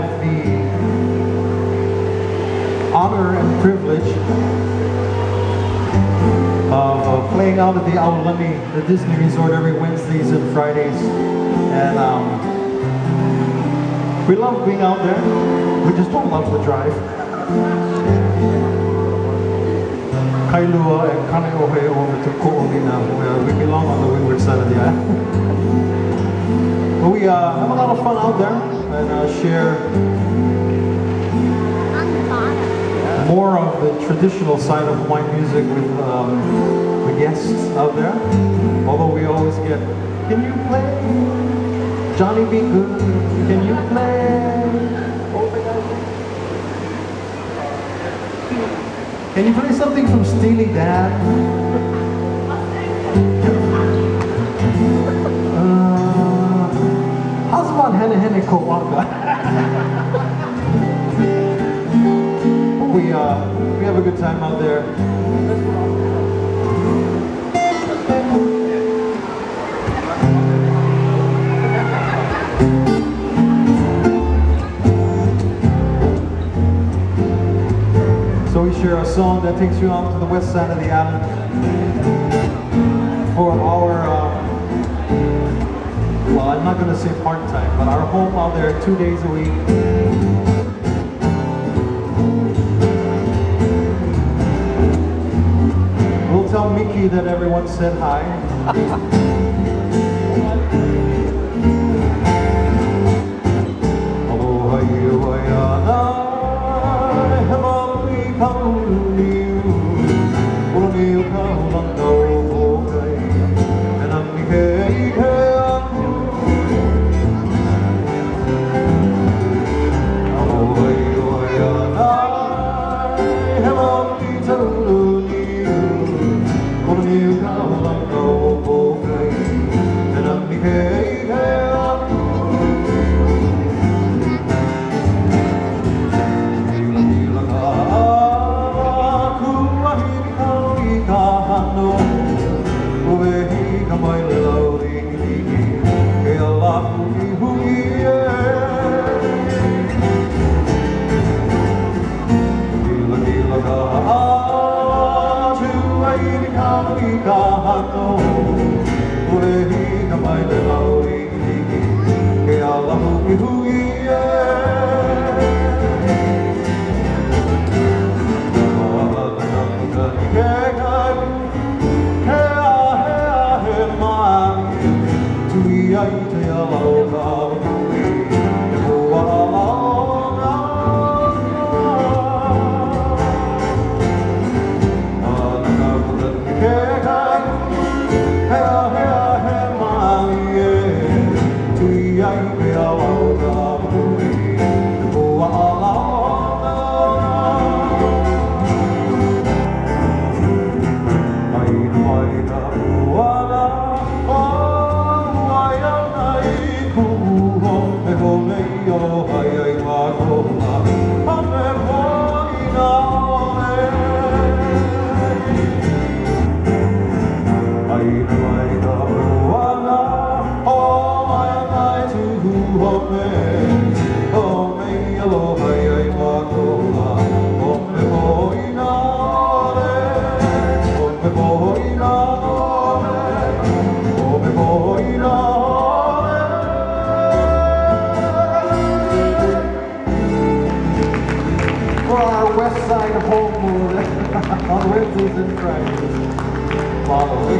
have the honor and privilege of playing out at the Aloha, the Disney Resort, every Wednesdays and Fridays. And we love being out there. We just don't love the drive. Kailua and Kaneohe over to Ko'olina, where we belong on the windward side of the island. But we have a lot of fun out there and share more of the traditional side of Hawaiian music with the guests out there. Although we always get, can you play? Johnny be good, can you play? Can you play something from Steely Dan? How's about Hene Hene Kowaka? We have a good time out there. So we share a song that takes you out to the west side of the island for our, well, I'm not going to say part-time, but our home out there 2 days a week. We'll tell Mickey that everyone said hi. Aloha Wai'anae, hemali kauluniu, uluniu kaulando hokai, and I'm Hei aku. Aloha Wai'anae, hemali kauluniu, uluniu kaulando hokai, and I'm Hei aku. On Wednesdays and Fridays. Follow me.